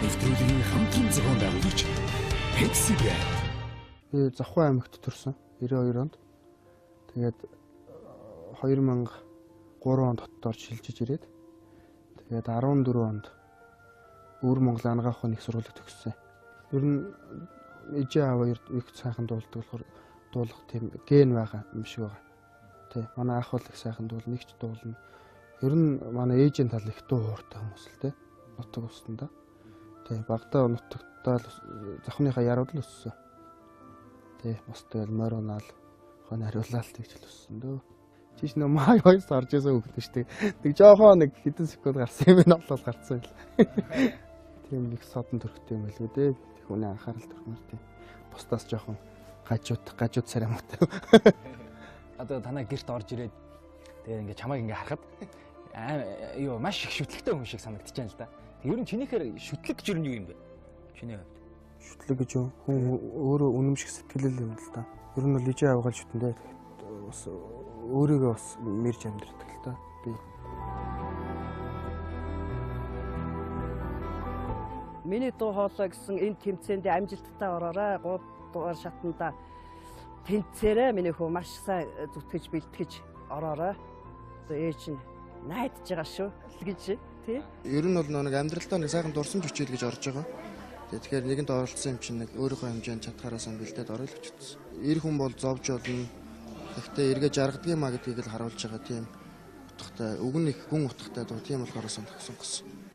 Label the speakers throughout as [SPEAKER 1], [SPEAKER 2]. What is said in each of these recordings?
[SPEAKER 1] нэвтрүүлгийн хамтран зохион байгуулагч Pepsi Brand.
[SPEAKER 2] Би Завхан аймагт төрсөн 92 онд. Тэгээд 2003 онд хотод орж шилжиж ирээд тэгээд 14 онд Өвөр Монгол Анагаах ухааны их сургуулийг төгссөн. Ер нь ээжээ аваа их сайхан дуулдаг болохоор дуулах тийм ген байгаа юм шиг байгаа. Тэ манай ах бол их сайхан дуул нэгч дуулна. Ер нь манай ээжийн тал их дуу хууртай хүмүүс л тэ нутаг устанда. Тэ багтаа нутагтаа завхныхаа ярууд л өссөн. Тэ бас тэгэл мориунаал ухааны хариулалт гэж л өссөн дөө. Чиш нөө май хойс орж исэн хөвгдөн штэ. Нэг жоохоо нэг хэдэн секунд гарсан юм байна болол гарцсан л. Тийм их содон төрхтэй юм байлгүй дээ. Хүний анхаарал төрхмөр тийм. Бусдаас жоохон гажууд царамтай.
[SPEAKER 3] Одоо танаа гэрт орж ирээд тэгээ ингээ чамайг ингээ харахад юу маш их шүтлэгтэй хүн шиг санагдчихээн л да. Ер нь чинийхээр шүтлэг гэж юу юм бэ? Чиний хувьд.
[SPEAKER 2] Шүтлэг гэж юу? Хүн өөрөө үнэмших сэтгэлэл юм л да. Ер нь л ижээ авгаал шүтэндээ бас өөрийгөө бас мэрж амьдрдаг л да. Би
[SPEAKER 4] Миний дуу хоолой гэсэн энэ тэмцээнд амжилттай ороорой. 3 дугаар шатанда тэнцээрээ миний хөө маш сайн зүтгэж бэлтгэж ороорой. Одоо ээж нь найдаж байгаа шүү гэж тий.
[SPEAKER 2] ер нь бол нэг амьдралдаа нэг сайхан дурсамж хүчил гэж орж байгаа. Тэгэхээр нэгэнд оролцсон юм чинь нэг өөрийнхөө хэмжээнд чадхаараас бэлдээд орой л өчтсөн. Ир хүн бол зовж болно. Гэхдээ эргээ жаргадаг юмаа гэдгийг л харуулж байгаа тийм утгатай. Үг нь их гүн утгатай дуу. Тийм болохоор сонгосон.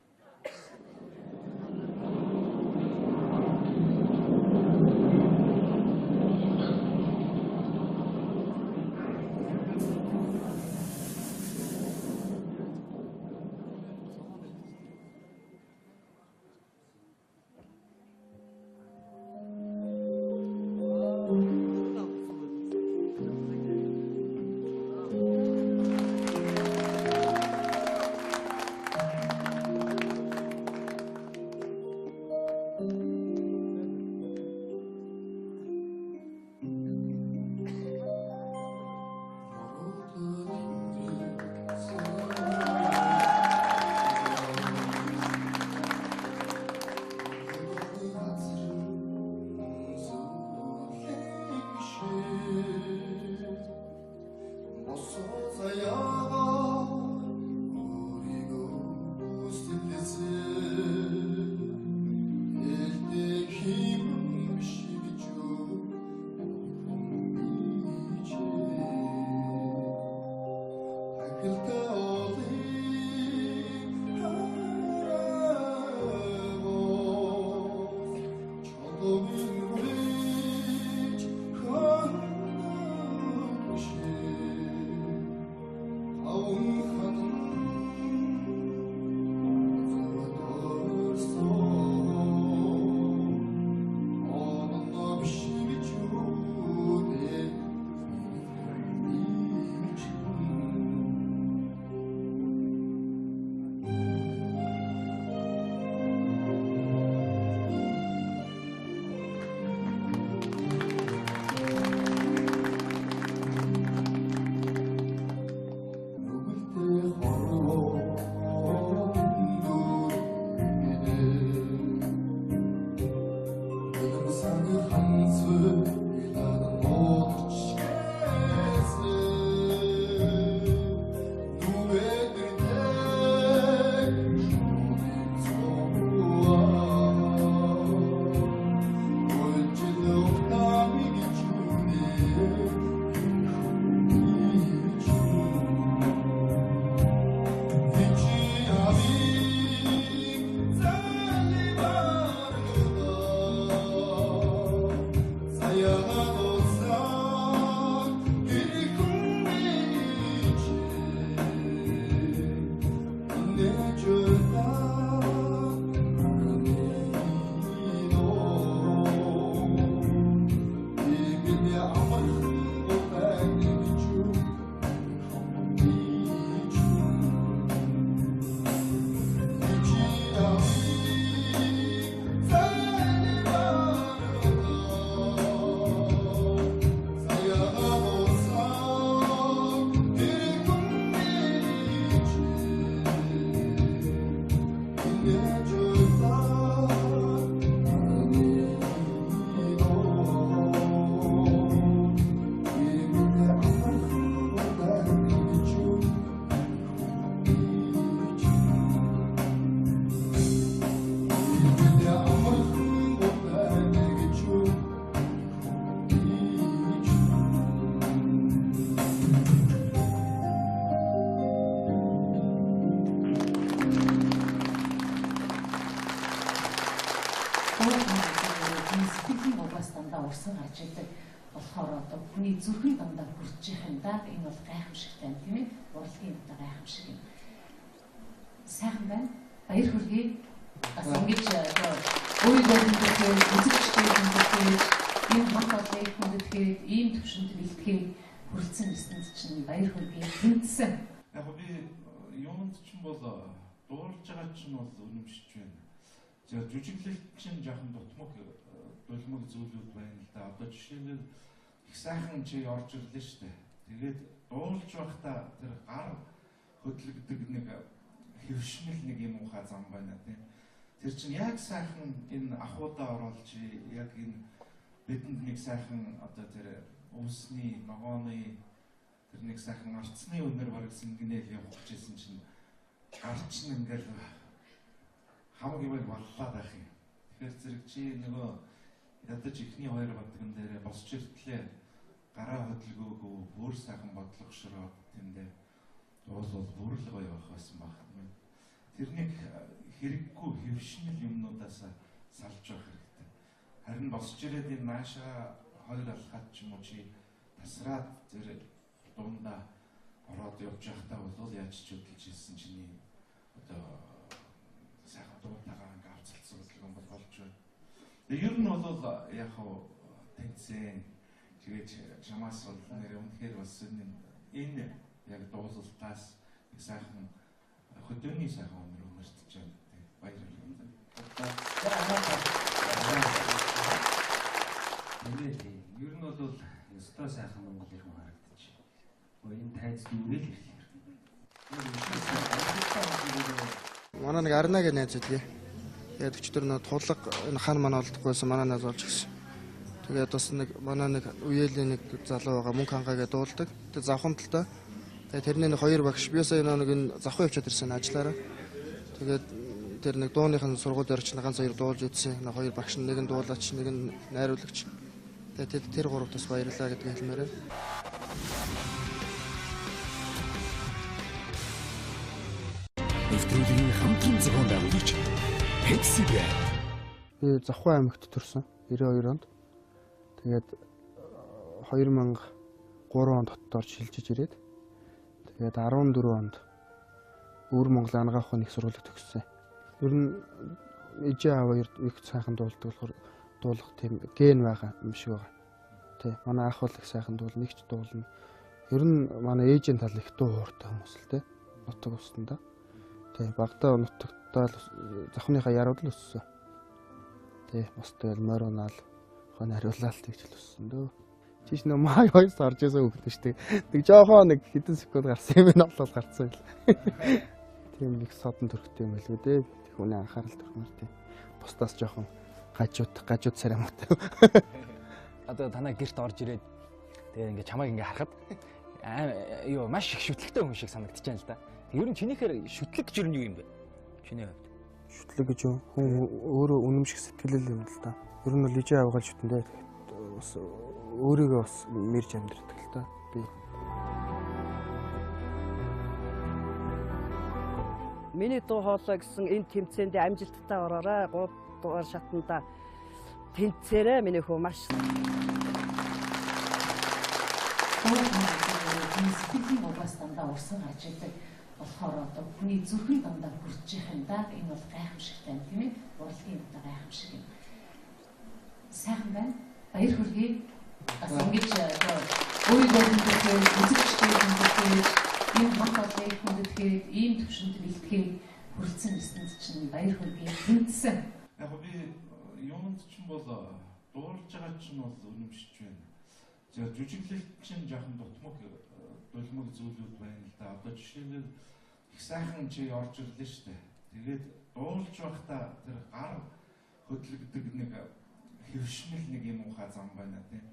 [SPEAKER 5] сэтгэлийн угаас дандаа урсан гарч идэг болохоор одоо хүний зүрхэн дандаа хүрч их юм да. Энэ бол гайхамшигтай юм тийм ээ. Урлагийн одоо гайхамшиг юм. Сайхан байна. Баяр хүргэе. Бас ингэж өөрийгөө хүндэтгэл, үзэгчтэй хүндэтгэл, энэ хамт олоныг хүндэтгэл, ийм төвшөнд бэлтгэл хүрэлцэн гэсэнд чинь баяр хүргэе. Тэнцсэн.
[SPEAKER 6] Яг би юунд ч юм бол дуулж байгаа чинь бол үнэмшиж байна. За жүжиглэлт чинь жоохон дутмаг дулмаг зүйлүүд байна л да. Одоо жишээлбэл их сайхан чи орж ирлээ шүү дээ. Тэгээд дуулж байхдаа тэр гар хөдлөгдөг нэг хөвшмөл нэг юм ухаа зам байна тийм. Тэр чинь яг сайхан энэ ахуудаа оруулж яг энэ бидэнд нэг сайхан одоо тэр өвсний ногооны тэр нэг сайхан арцны өнөр бараг сингэнэл явах гэжсэн чинь гарч нь ингээл хамаг юм боллоо байх юм. Тэгэхээр зэрэг чи нөгөө ядаж ихний хоёр бадган дээр босч иртлээ гараа хөдөлгөөгөө бүр сайхан бодлогошроод тэндээ бол бүр л гоё байх байсан баг. Тэрнийг хэрэггүй хөвшмөл юмнуудаас салж явах хэрэгтэй. Харин босч ирээд энэ наашаа хоёр алхаад ч юм уу чи тасраад зэрэг дундаа ороод явж байхдаа бол яаж ч хөдөлж ирсэн чиний одоо сайхан дуутайгаа ингээ авцалцсан бодлого бол болж байна. Тэгээ ер нь бол яг хав тэнцэн тэгээд чамаас бол нэр үнэхээр бас энэ яг дуулалтаас их сайхан хөдөөний сайхан өнөр өмөртөж байна. Баярлалаа.
[SPEAKER 7] Нэмээд ер нь бол өстой сайхан Монгол ирхэн харагдчих. Энэ тайз нүрэл ирлээ.
[SPEAKER 2] Манай нэг Арнагийн найз үлээ. Тэгээд өчтөр нөө тулга энэ хан манай олдохгүйсэн манай найз болж гисэн. Тэгээд бас нэг манай нэг үеэлийн нэг залуу байгаа мөнгө хангаагээ дуулдаг. Тэгээд завхан талтай. Тэгээд тэрний нэг хоёр багш биесээ нэг энэ завхан явчаад ирсэн ажиллаараа. Тэгээд тэр нэг дууныхын сургууль орч ганц хоёр дуулж үзсэн. Нэг хоёр багш нэг нь дуулаач, нэг нь найруулагч. Тэгээд тэр гуравтаас баярлалаа гэдгийг хэлмээр байна.
[SPEAKER 1] Нэвтрүүлгийн хамтран зохион байгуулагч Pepsi Brand.
[SPEAKER 2] Би Завхан аймагт төрсөн 92 онд. Тэгээд 2003 онд хотод орж шилжиж ирээд тэгээд 14 онд Өвөр Монгол анагаах ухааны их сургуулийг төгссөн. Ер нь ээжээ аав хоёр их сайхан дуулдаг болохоор дуулах тийм ген байгаа юм шиг байгаа. Тэ манай ах бол их сайхан дуулна, нэгч дуулна. Ер нь манай ээжийн тал их дуу хууртай хүмүүс л тэ. Нутаг устанда. Тэ багтаа нутагтаа завхныхаа ярууд л өссөн. Тэ бас тэгэл морионал хонь хариулалт гэж л өссөн дөө. Чиш нөө май хоёс орж исэн хөвгдөн штэ. Тэг жоохоо нэг хэдэн секунд гарсан юм болол гарцсан л. Тийм их содон төрхтэй юм байлгүй дээ. Тэг хүний анхаарал төрхмөр тийм. Бусдаас жоохон гажууд царамтай.
[SPEAKER 3] Одоо танаа гэрт орж ирээд тэгээ ингээ чамайг ингээ харахад юу маш их шүтлэгтэй хүн шиг санагдчихэв л да. Ер нь чинийхээр шүтлэг гэж юу юм бэ? Чиний хувьд.
[SPEAKER 2] Шүтлэг гэж юу? Хүн өөрөө үнэмших сэтгэлэл юм л да. Ер нь л ижээ авгаал шүтэндээ бас өөрийгөө бас мэрж амьдрдаг л да. Би
[SPEAKER 4] Миний дуу хоолой гэсэн энэ тэмцээнд амжилттай ороорой. 3 дугаар шатанда тэнцээрээ миний хөө маш
[SPEAKER 5] сэтгэлийн угаас дандаа урсан гарч идэг болохоор одоо хүний зүрхэн дандаа хүрч их юм да. Энэ бол гайхамшигтай юм тийм ээ. Урлагийн одоо гайхамшиг юм. Сайхан байна. Баяр хүргэе. Бас ингэж өөрийгөө хүндэтгэл, үзэгчтэй хүндэтгэл, энэ хамт олоныг хүндэтгэл, ийм төвшөнд бэлтгэл хүрэлцэн гэсэнд чинь баяр хүргэе. Тэнцсэн.
[SPEAKER 6] Яг би юунд ч юм бол дуулж байгаа чинь бол үнэмшиж байна. За жүжиглэлт чинь жоохон дутмаг дулмаг зүйлүүд байна л да. Одоо жишээлбэл их сайхан чи орж ирлээ шүү дээ. Тэгээд дуулж байхдаа тэр гар хөдлөгдөг нэг хөвшмөл нэг юм ухаа зам байна тийм.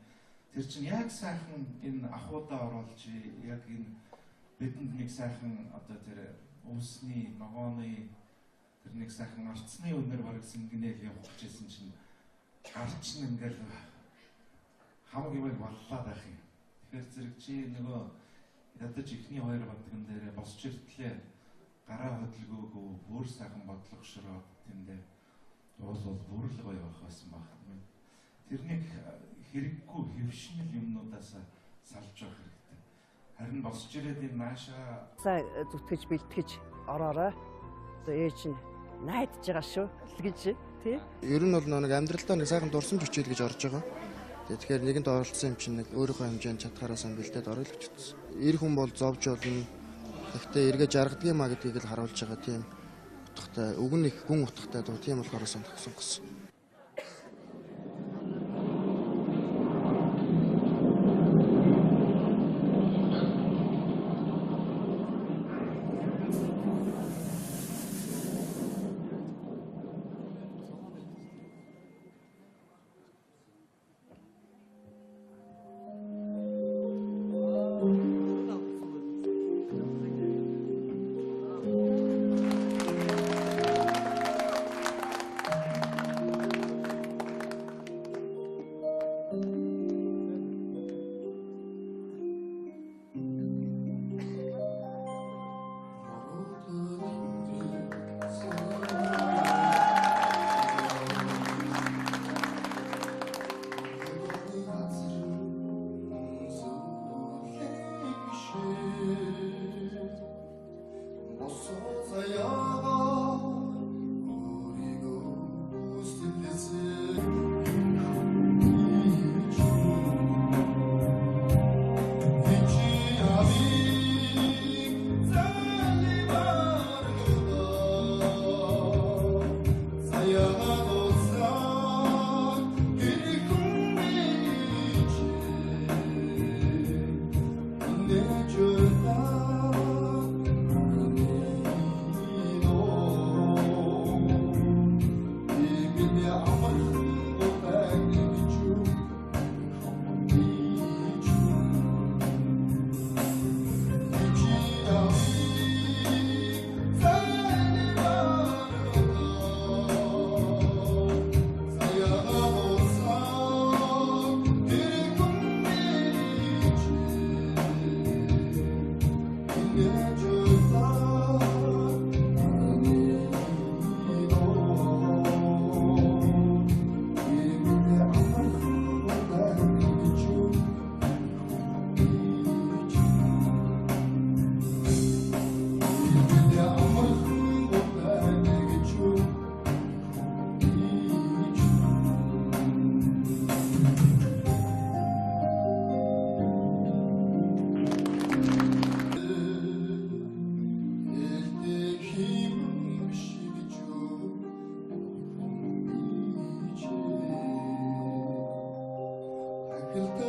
[SPEAKER 6] Тэр чинь яг сайхан энэ ахуудаа оруулж яг энэ бидэнд нэг сайхан одоо тэр өвсний ногооны тэр нэг сайхан арцны өнөр бараг сингэнэл явах гэжсэн чинь гарч нь ингээл хамаг юм боллоо байх юм. Тэгэхээр зэрэг чи нөгөө ядаж ихний хоёр бадган дээр босч иртлээ гараа хөдөлгөөгөө бүр сайхан бодлогошроод тэндээ бол бүр л гоё байх байсан баг. Тэрнийг хэрэггүй хэвшнэл юмнуудаас салж явах хэрэгтэй. Харин босч ирээд энэ наашаа
[SPEAKER 4] зүтгэж бэлтгэж ороорой. Одоо ээж нь найдаж байгаа шүү гэж тий.
[SPEAKER 2] Ер нь бол нэг амьдралдаа нэг сайхан дурсамж хичээл гэж орж байгаа. Тэгэхээр нэгэнд оролцсон юм чинь нэг өөрийнхөө хэмжээнд чадхаараас бэлдээд орё л гэж утсан. Эр хүн бол зовж болно. Гэхдээ эргээ жаргадаг юмаа гэдгийг л харуулж байгаа тийм утгатай, үг нь их гүн утгатай дуу тийм болохоор сонгосон.
[SPEAKER 8] Kırk